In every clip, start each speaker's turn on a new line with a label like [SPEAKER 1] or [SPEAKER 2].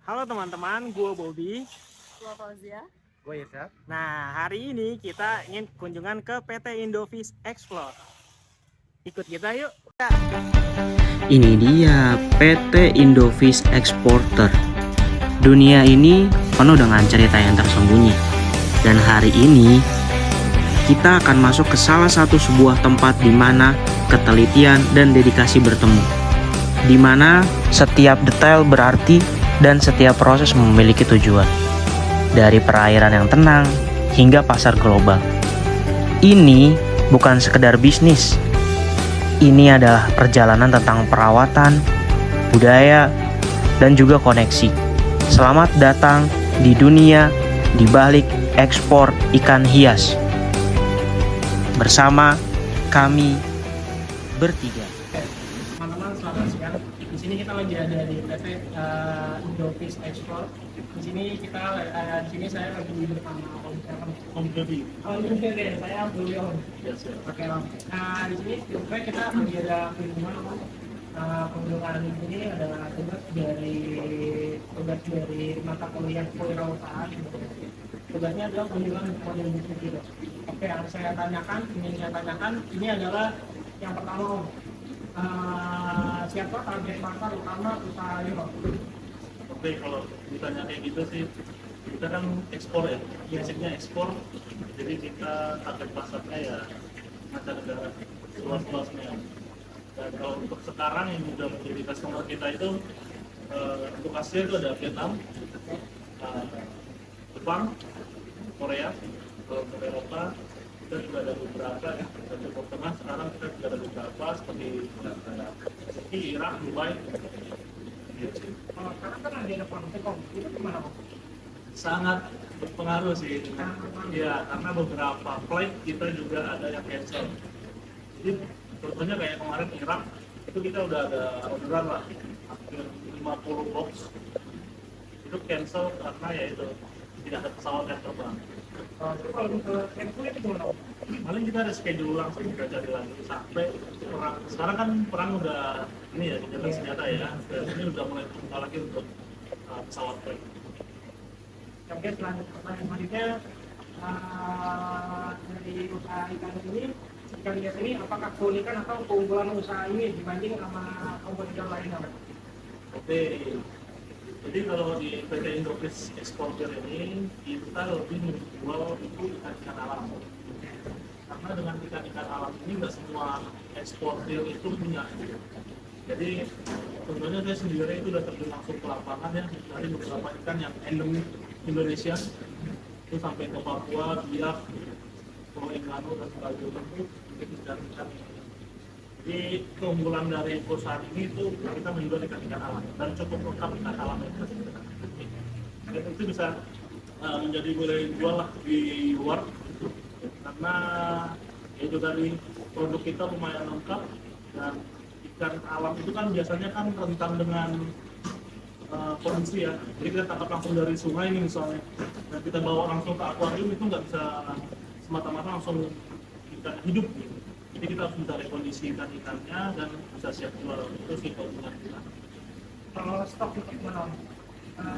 [SPEAKER 1] Halo teman-teman, gue Bobby.
[SPEAKER 2] Gua Fauzia.
[SPEAKER 3] Gue Irsyad.
[SPEAKER 1] Nah, hari ini kita ingin kunjungan ke PT Indofish Explore. Ikut kita yuk.
[SPEAKER 4] Ini dia PT Indofish Exporter. Dunia ini penuh dengan cerita yang tersembunyi. Dan hari ini kita akan masuk ke salah satu sebuah tempat di mana ketelitian dan dedikasi bertemu. Di mana setiap detail berarti dan setiap proses memiliki tujuan. Dari perairan yang tenang hingga pasar global. Ini bukan sekedar bisnis. Ini adalah perjalanan tentang perawatan, budaya, dan juga koneksi. Selamat datang di dunia di balik ekspor ikan hias. Bersama kami bertiga.
[SPEAKER 1] Teman-teman, selamat siang. Di sini kita lagi ada di PT Indofish Explore. Di sini saya lagi bersama Om Dodi. Saya Bobby Om. Oke Om. Nah di sini sebenarnya kita lagi ada kunjungan Om. Kunjungan ini adalah tugas dari mata kuliah kewirausahaan. Tugasnya adalah kunjungan model bisnis gitu. Oke, yang ingin saya tanyakan, ini adalah yang pertama Om. Siapa target pasar utama usaha ini Om?
[SPEAKER 3] Oke, kalau ditanya kayak gitu sih, kita kan ekspor ya, basicnya ekspor. Jadi kita target pasarnya ya mancanegara, luas-luasnya. Dan kalau untuk sekarang yang sudah menjadi customer kita itu untuk Asia itu ada Vietnam, Jepang, Korea, kalau untuk Eropa kita juga ada beberapa ya, dan Timur Tengah sekarang kita juga ada beberapa seperti Turki, Irak, Dubai.
[SPEAKER 1] Karena kan ada konflik Om, itu gimana Om?
[SPEAKER 3] Sangat berpengaruh sih. Ya, karena beberapa flight kita juga ada yang cancel. Jadi contohnya kayak kemarin Irak itu kita udah ada orderan lah hampir 50 box itu cancel karena ya itu tidak ada pesawat yang terbang.
[SPEAKER 1] Itu kalau ke cancel itu gimana Om?
[SPEAKER 3] Paling kita ada schedule langsung, kita cari lagi sampai perang. Sekarang kan perang udah ini ya, gencatan senjata ya, dan ini udah mulai terbuka lagi untuk pesawat flight.
[SPEAKER 1] Oke, selanjutnya dari usaha ikan hias ini apakah keunikan atau keunggulan usaha ini dibanding sama kompetitor lainnya?
[SPEAKER 3] Oke, jadi kalau di PT Indofish Exporter ini kita lebih menjual itu ikan-ikan alam. Karena dengan ikan-ikan alam ini nggak semua eksportir itu punya. Jadi sebenarnya saya sendiri itu udah terjun langsung ke lapangan ya, dari beberapa ikan yang endemik Indonesia itu sampai ke Papua, Biak, Pulau Enggano dan sebagainya itu ikan-ikan. Jadi keunggulan dari perusahaan ini itu kita menjual ikan-ikan alam dan cukup lengkap ikan alam itu. Dan itu bisa menjadi boleh jual lah di luar karena itu dari produk kita lumayan lengkap dan ikan alam itu kan biasanya kan rentan dengan kondisi ya. Jadi kita tangkap langsung dari sungai ini misalnya dan kita bawa langsung ke akuarium itu nggak bisa semata-mata langsung ikan hidup gitu. Jadi kita harus mencari kondisi ikan-ikannya dan bisa siap jual. Itu sih keuntungan kita.
[SPEAKER 1] Kalau stok itu gimana Om?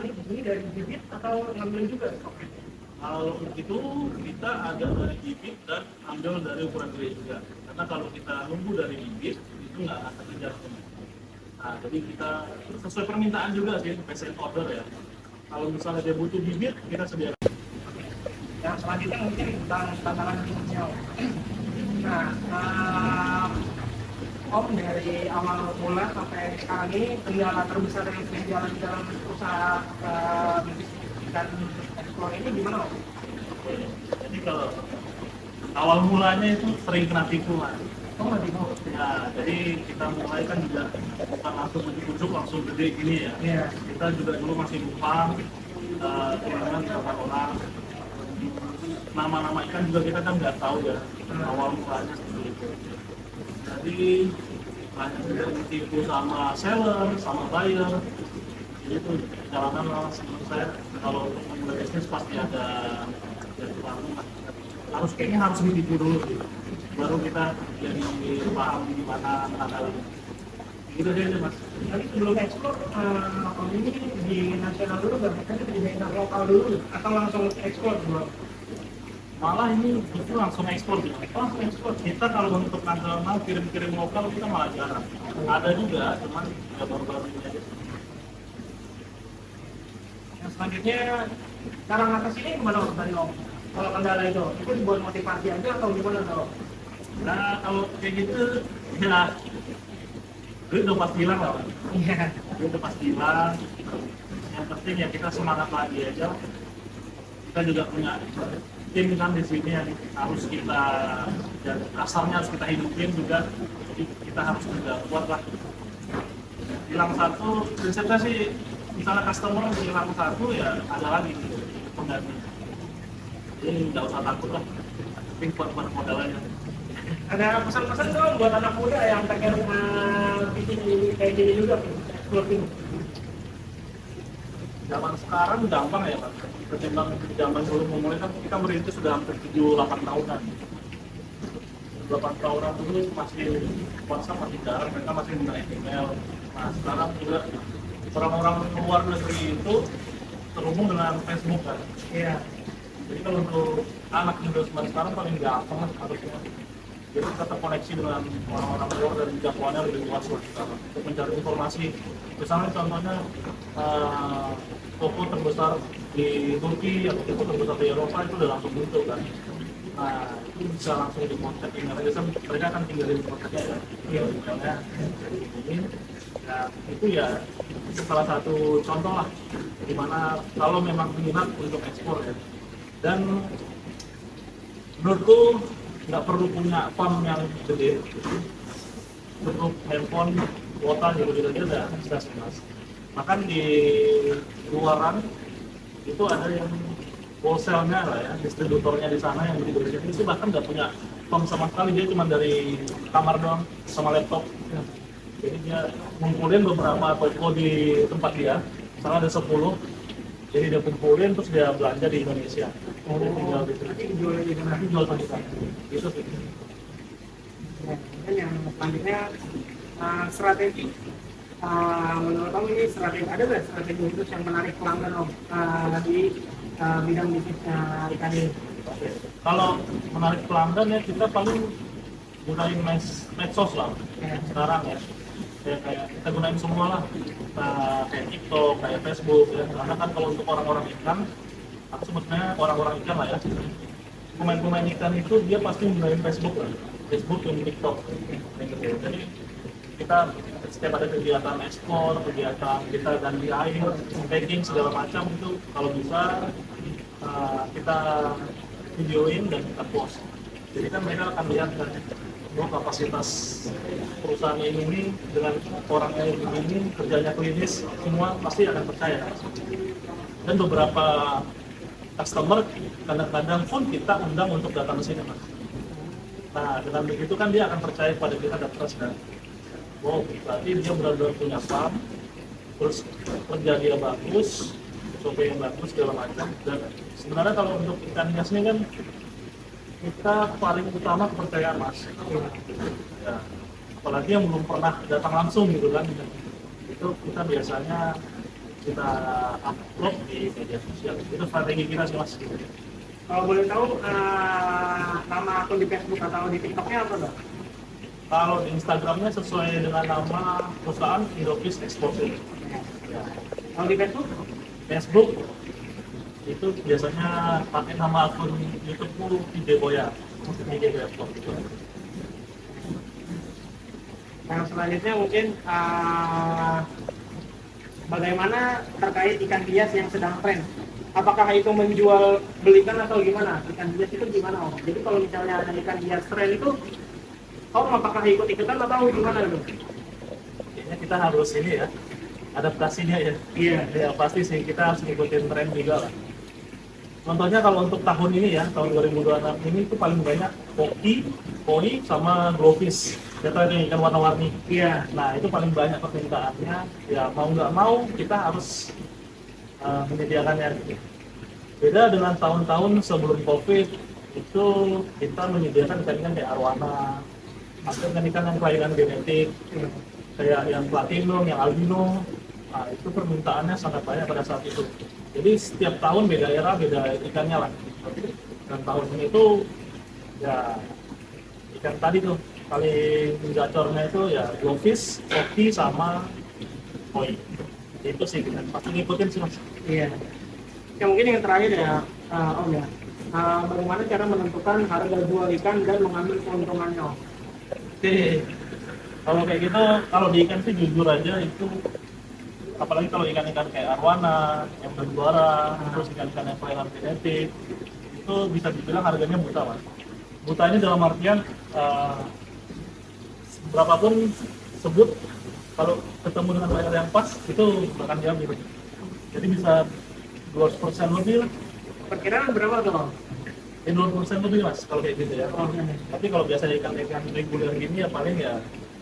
[SPEAKER 1] Ini dari bibit atau ngambil juga stoknya?
[SPEAKER 3] Kalau itu kita ada dari bibit dan ambil dari ukuran gede juga. Karena kalau kita nunggu dari bibit itu nggak akan kejar. Nah, jadi kita sesuai permintaan juga sih, present order ya. Kalau misalnya dia butuh bibit, kita sediakan.
[SPEAKER 1] Yang selanjutnya mungkin tentang tantangan bisnisnya Om. Nah, Om dari awal mula sampai sekarang ini kendala terbesar yang berjalan di dalam usaha bisnis ikan explore ini gimana Om?
[SPEAKER 3] Jadi kalau awal mulanya itu sering kena tipuan.
[SPEAKER 1] Oh nggak tipu?
[SPEAKER 3] Ya, jadi kita mulai kan juga bukan langsung ujuk-ujuk langsung gede gini ya.
[SPEAKER 1] Iya.
[SPEAKER 3] Kita juga dulu masih numpang, dengan beberapa orang. Nama-nama ikan juga kita kan nggak tahu ya awal mulanya seperti itu. Jadi banyak juga ditipu sama seller, sama buyer. Jadi itu perjalanan lah menurut saya kalau untuk memulai bisnis pasti ada kayaknya harus ditipu dulu gitu. Baru kita jadi paham gimana ada Gitu aja mas.
[SPEAKER 1] Tapi sebelum ekspor, kalau ini di nasional dulu nggak? Kan di daerah lokal dulu atau langsung ekspor dulu?
[SPEAKER 3] Malah ini justru langsung ekspor gitu.
[SPEAKER 1] Langsung ekspor.
[SPEAKER 3] Kita kalau untuk nasional kirim-kirim lokal kita malah jarang. Ada juga, cuman ya baru-baru ini aja.
[SPEAKER 1] Yang selanjutnya cara ngatasinnya gimana Om tadi Om? Kalau kendala itu dibuat motivasi aja atau gimana tuh?
[SPEAKER 3] Nah kalau kayak gitu ya duit udah pasti hilang lah.
[SPEAKER 1] Iya.
[SPEAKER 3] Duit udah pasti hilang. Yang penting ya kita semangat lagi aja. Kita juga punya tim kan di sini yang harus kita, dan kasarnya harus kita hidupin juga. Jadi kita harus juga kuat lah. Hilang satu, prinsipnya sih misalnya customer hilang satu ya ada lagi pengganti. Jadi nggak usah takut lah. Tapi buat modalnya.
[SPEAKER 1] Ada pesan-pesan dong buat anak muda yang pengen bikin kayak gini juga, explore ini.
[SPEAKER 3] Zaman sekarang gampang ya Pak. Ketimbang zaman dulu memulai kan kita merintis sudah hampir 7-8 tahunan. 8 tahunan dulu masih WhatsApp masih jarang, mereka masih menggunakan email. Nah sekarang juga orang-orang luar negeri itu terhubung dengan Facebook kan.
[SPEAKER 1] Iya.
[SPEAKER 3] Jadi kalau untuk anak muda sekarang paling gampang lah harusnya. Jadi kita terkoneksi dengan orang-orang luar dan jangkauannya lebih luas lah sekarang untuk mencari informasi. Misalnya contohnya toko terbesar di Turki atau toko terbesar di Eropa itu udah langsung muncul kan. Nah itu bisa langsung di kontak email aja, mereka akan tinggalin kontaknya ya. Iya, emailnya ini. Nah itu ya salah satu contoh lah dimana kalau memang minat untuk ekspor ya. Dan menurutku nggak perlu punya farm yang gede, cukup handphone kuota gitu aja udah bisa sih mas. Bahkan di luaran itu ada yang wholesale-nya lah ya, distributornya di sana yang beli itu bahkan nggak punya farm sama sekali, dia cuma dari kamar doang sama laptop. Jadi dia ngumpulin beberapa toko di tempat dia, misalnya ada 10, jadi dia kumpulin terus dia belanja di Indonesia. Dia tinggal jual di sana. Itu sih.
[SPEAKER 1] Dan yang selanjutnya strategi. Menurut kamu ini strategi ada nggak strategi khusus yang menarik pelanggan Om di bidang bisnis ikan ini?
[SPEAKER 3] Kalau menarik pelanggan ya kita paling gunain medsos lah sekarang ya. Kayak kita gunain semua lah, kayak TikTok, kayak Facebook ya. Karena kan kalau untuk orang-orang ikan, aku sebutnya orang-orang ikan lah ya. Pemain-pemain ikan itu dia pasti gunain Facebook lah, Facebook dan TikTok. Jadi kita setiap ada kegiatan ekspor, kegiatan kita ganti air, packing segala macam itu kalau bisa kita videoin dan kita post. Jadi kan mereka akan lihat kan, kapasitas perusahaan ini dengan orangnya yang begini, kerjanya klinis, semua pasti akan percaya. Dan beberapa customer kadang-kadang pun kita undang untuk datang ke sini mas. Nah dengan begitu kan dia akan percaya pada kita dan trust kan. Oh berarti dia benar-benar punya farm, terus kerja dia bagus, SOP yang bagus segala macam. Dan sebenarnya kalau untuk ikan hias ini kan kita paling utama kepercayaan mas. Ya, apalagi yang belum pernah datang langsung gitu kan, itu kita biasanya kita upload di media sosial. Itu strategi kita sih mas.
[SPEAKER 1] Kalau boleh tahu nama akun di Facebook atau di TikToknya apa Bang?
[SPEAKER 3] Kalau di Instagramnya sesuai dengan nama perusahaan Indofish Exporter. Ya.
[SPEAKER 1] Kalau di Facebook?
[SPEAKER 3] Facebook itu biasanya pakai nama akun YouTube-ku Ideboya.
[SPEAKER 1] Yang selanjutnya mungkin bagaimana terkait ikan hias yang sedang tren? Apakah itu menjual belikan atau gimana? Ikan hias itu gimana Om? Jadi kalau misalnya ada ikan hias tren itu, Om apakah ikut-ikutan atau gimana itu?
[SPEAKER 3] Kayaknya kita harus ini ya, adaptasinya ya.
[SPEAKER 1] Iya.
[SPEAKER 3] Ya pasti sih kita harus ngikutin tren juga lah. Contohnya kalau untuk tahun ini ya, tahun 2026 ini itu paling banyak poki, koi, sama glowfish. Kita ada ikan warna-warni.
[SPEAKER 1] Iya.
[SPEAKER 3] Nah itu paling banyak permintaannya. Ya mau nggak mau kita harus menyediakannya. Beda dengan tahun-tahun sebelum COVID itu kita menyediakan ikan-ikan kayak arwana, atau ikan-ikan yang kelainan genetik. kayak yang platinum, yang albino. Nah, itu permintaannya sangat banyak pada saat itu. Jadi setiap tahun beda era, beda ikannya lah. Dan tahun ini itu ya ikan tadi tuh paling gacornya itu ya glowfish, koki sama koi. Itu sih kita pasti ngikutin sih mas.
[SPEAKER 1] Iya. Ya mungkin yang terakhir ya, Om ya. Bagaimana cara menentukan harga jual ikan dan mengambil keuntungannya, Om?
[SPEAKER 3] Oke, kalau kayak gitu, kalau di ikan sih jujur aja itu, apalagi kalau ikan-ikan kayak arwana, yang berjuara, terus ikan-ikan yang pelayanan genetik, itu bisa dibilang harganya buta mas. Buta ini dalam artian berapapun sebut, kalau ketemu dengan bayar yang pas itu bahkan diambil. Jadi bisa 200% lebih lah.
[SPEAKER 1] Perkiraan berapa tuh, Om?
[SPEAKER 3] 20% lebih mas kalau kayak gitu ya.
[SPEAKER 1] Oke.
[SPEAKER 3] Tapi kalau biasa ikan-ikan reguler gini ya paling ya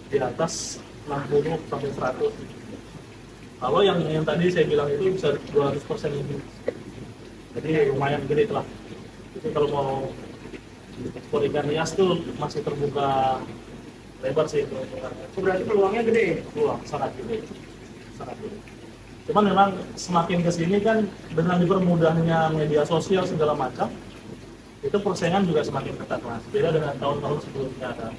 [SPEAKER 3] di atas 60 sampai 100. Kalau yang tadi saya bilang itu bisa 200% lebih. Jadi lumayan gede lah. Jadi kalau mau ekspor ikan hias tuh masih terbuka lebar sih itu.
[SPEAKER 1] Berarti peluangnya gede.
[SPEAKER 3] Peluang sangat gede. Sangat gede. Cuman memang semakin kesini kan dengan dipermudahnya media sosial segala macam, itu persaingan juga semakin ketat mas. Beda dengan tahun-tahun sebelumnya kan.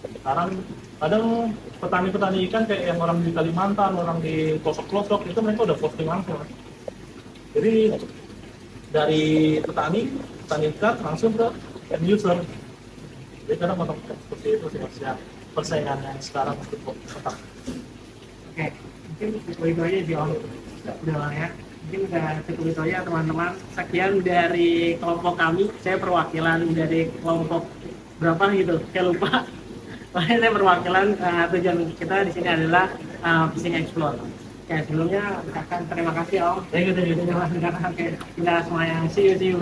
[SPEAKER 3] Sekarang kadang petani-petani ikan kayak yang orang di Kalimantan, orang di pelosok-pelosok itu mereka udah posting langsung. Mas. Jadi dari petani ikan langsung ke end user. Jadi kadang potong seperti itu sih mas ya. Persaingannya sekarang cukup ketat.
[SPEAKER 1] Oke, mungkin cukup itu aja sih, Om. Udah lah ya. Mungkin udah cukup itu aja teman-teman. Sekian dari kelompok kami. Saya perwakilan dari kelompok berapa gitu, saya lupa. Makanya saya perwakilan tujuan kita di sini adalah fishing explore. Ya sebelumnya ucapkan terima kasih Om.
[SPEAKER 3] Thank you.
[SPEAKER 1] Oke, kita semuanya see you.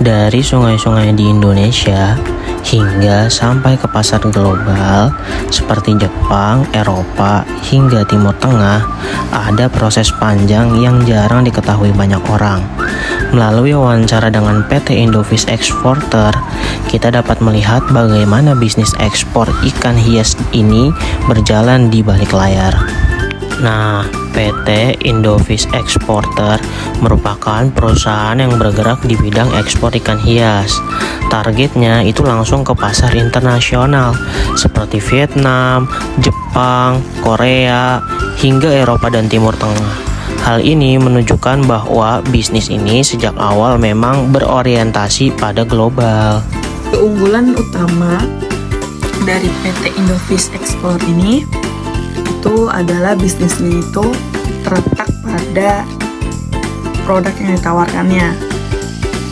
[SPEAKER 4] Dari sungai-sungai di Indonesia hingga sampai ke pasar global seperti Jepang, Eropa, hingga Timur Tengah, ada proses panjang yang jarang diketahui banyak orang. Melalui wawancara dengan PT Indofish Exporter, kita dapat melihat bagaimana bisnis ekspor ikan hias ini berjalan di balik layar. Nah, PT Indofish Exporter merupakan perusahaan yang bergerak di bidang ekspor ikan hias. Targetnya itu langsung ke pasar internasional seperti Vietnam, Jepang, Korea, hingga Eropa dan Timur Tengah. Hal ini menunjukkan bahwa bisnis ini sejak awal memang berorientasi pada global.
[SPEAKER 2] Keunggulan utama dari PT Indofish Export ini itu adalah bisnisnya itu terletak pada produk yang ditawarkannya.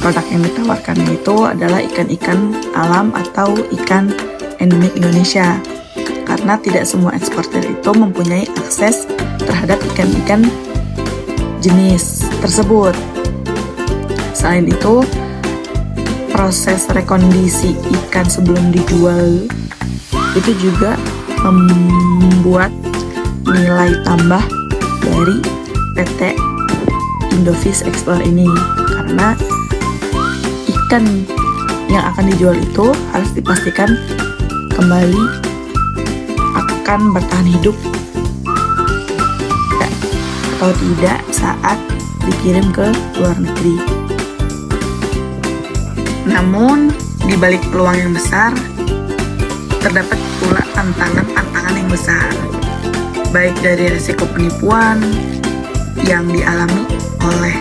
[SPEAKER 2] Produk yang ditawarkannya itu adalah ikan-ikan alam atau ikan endemik Indonesia. Karena tidak semua eksportir itu mempunyai akses terhadap ikan-ikan jenis tersebut. Selain itu, proses rekondisi ikan sebelum dijual itu juga membuat nilai tambah dari PT Indofish Export ini, karena ikan yang akan dijual itu harus dipastikan kembali akan bertahan hidup atau tidak saat dikirim ke luar negeri. Namun di balik peluang yang besar terdapat pula tantangan yang besar, baik dari risiko penipuan yang dialami oleh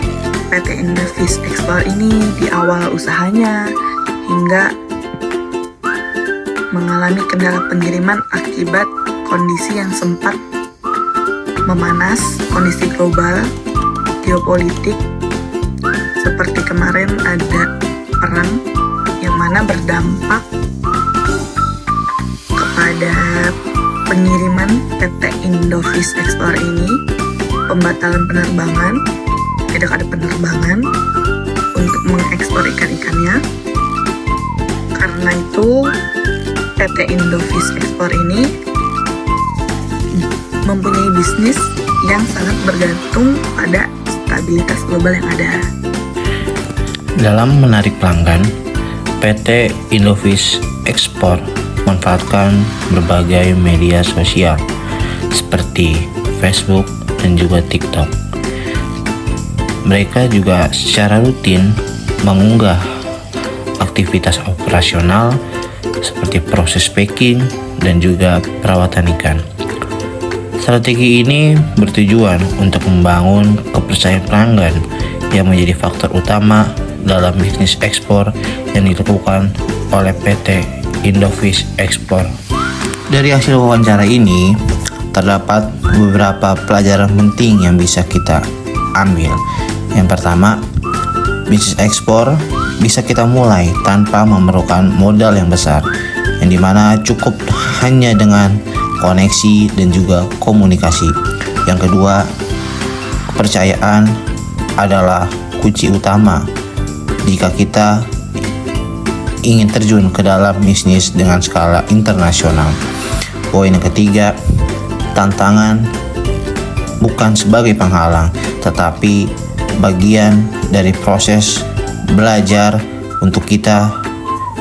[SPEAKER 2] PT Indofish Export ini di awal usahanya, hingga mengalami kendala pengiriman akibat kondisi yang sempat memanas, kondisi global, geopolitik, seperti kemarin ada perang yang mana berdampak kepada pengiriman PT Indofish Export ini, pembatalan penerbangan, tidak ada penerbangan untuk mengekspor ikan-ikannya. Karena itu PT Indovis Export ini mempunyai bisnis yang sangat bergantung pada stabilitas global yang ada.
[SPEAKER 5] Dalam menarik pelanggan, PT Indovis Export memanfaatkan berbagai media sosial seperti Facebook dan juga TikTok. Mereka juga secara rutin mengunggah aktivitas operasional seperti proses packing dan juga perawatan ikan. Strategi ini bertujuan untuk membangun kepercayaan pelanggan yang menjadi faktor utama dalam bisnis ekspor yang dilakukan oleh PT Indovis Export. Dari hasil wawancara ini, terdapat beberapa pelajaran penting yang bisa kita ambil. Yang pertama, bisnis ekspor bisa kita mulai tanpa memerlukan modal yang besar, yang dimana cukup hanya dengan koneksi dan juga komunikasi. Yang kedua, kepercayaan adalah kunci utama jika kita ingin terjun ke dalam bisnis dengan skala internasional. Poin yang ketiga, tantangan bukan sebagai penghalang, tetapi bagian dari proses belajar untuk kita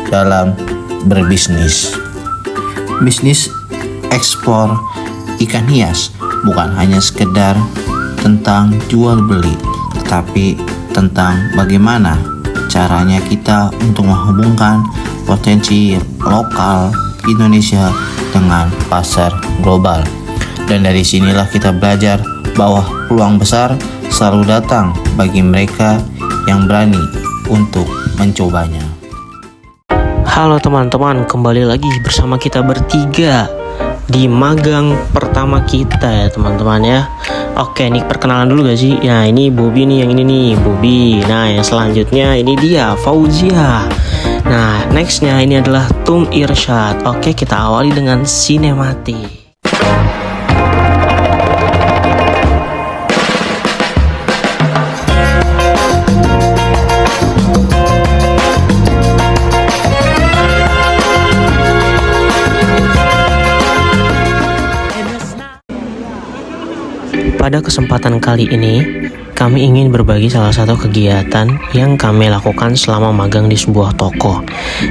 [SPEAKER 5] dalam berbisnis. Bisnis ekspor ikan hias bukan hanya sekedar tentang jual beli, tetapi tentang bagaimana caranya kita untuk menghubungkan potensi lokal Indonesia dengan pasar global. Dan dari sinilah kita belajar bahwa peluang besar selalu datang bagi mereka yang berani untuk mencobanya.
[SPEAKER 4] Halo teman-teman, kembali lagi bersama kita bertiga di magang pertama kita ya teman-teman ya. Oke, nih perkenalan dulu gak sih? Nah, ini Bobby nih, yang ini nih Bobby. Nah, yang selanjutnya ini dia Fauzia. Nah, nextnya ini adalah Tum Irsyad. Oke, kita awali dengan sinematik. Pada kesempatan kali ini, kami ingin berbagi salah satu kegiatan yang kami lakukan selama magang di sebuah toko,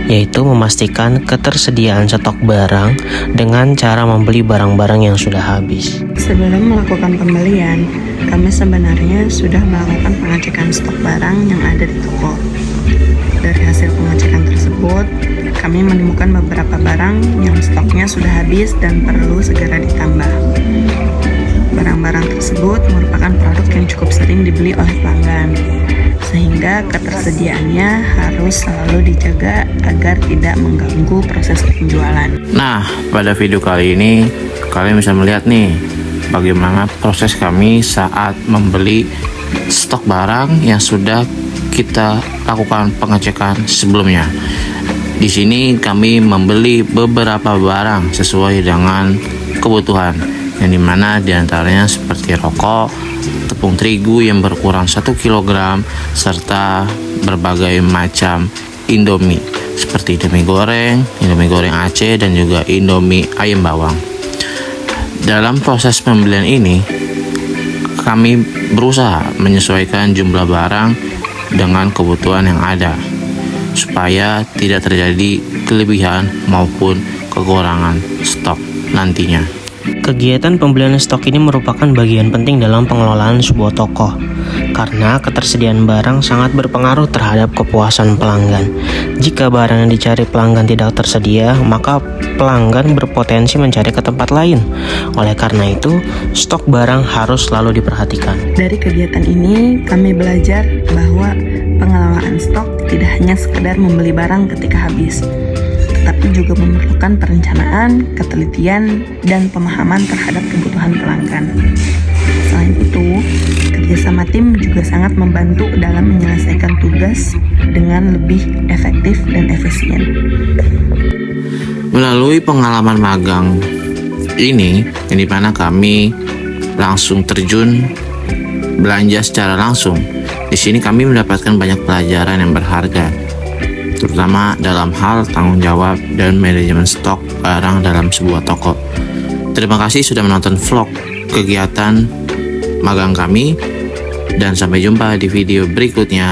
[SPEAKER 4] yaitu memastikan ketersediaan stok barang dengan cara membeli barang-barang yang sudah habis.
[SPEAKER 2] Sebelum melakukan pembelian, kami sebenarnya sudah melakukan pengecekan stok barang yang ada di toko. Dari hasil pengecekan tersebut, kami menemukan beberapa barang yang stoknya sudah habis dan perlu segera ditambah. Barang-barang tersebut merupakan produk yang cukup sering dibeli oleh pelanggan, sehingga ketersediaannya harus selalu dijaga agar tidak mengganggu proses penjualan.
[SPEAKER 5] Nah, pada video kali ini kalian bisa melihat nih bagaimana proses kami saat membeli stok barang yang sudah kita lakukan pengecekan sebelumnya. Di sini kami membeli beberapa barang sesuai dengan kebutuhan, yang dimana diantaranya seperti rokok, tepung terigu yang berkurang 1 kg, serta berbagai macam Indomie seperti Indomie goreng Aceh, dan juga Indomie ayam bawang. Dalam proses pembelian ini, kami berusaha menyesuaikan jumlah barang dengan kebutuhan yang ada, supaya tidak terjadi kelebihan maupun kekurangan stok nantinya.
[SPEAKER 4] Kegiatan pembelian stok ini merupakan bagian penting dalam pengelolaan sebuah toko, karena ketersediaan barang sangat berpengaruh terhadap kepuasan pelanggan. Jika barang yang dicari pelanggan tidak tersedia, maka pelanggan berpotensi mencari ke tempat lain. Oleh karena itu, stok barang harus selalu diperhatikan.
[SPEAKER 2] Dari kegiatan ini, kami belajar bahwa pengelolaan stok tidak hanya sekedar membeli barang ketika habis, tetapi juga memerlukan perencanaan, ketelitian, dan pemahaman terhadap kebutuhan pelanggan. Selain itu, kerjasama tim juga sangat membantu dalam menyelesaikan tugas dengan lebih efektif dan efisien.
[SPEAKER 5] Melalui pengalaman magang ini, yang dimana kami langsung terjun belanja secara langsung, di sini kami mendapatkan banyak pelajaran yang berharga. terutama dalam hal tanggung jawab dan manajemen stok barang dalam sebuah toko. Terima kasih sudah menonton vlog kegiatan magang kami, dan sampai jumpa di video berikutnya.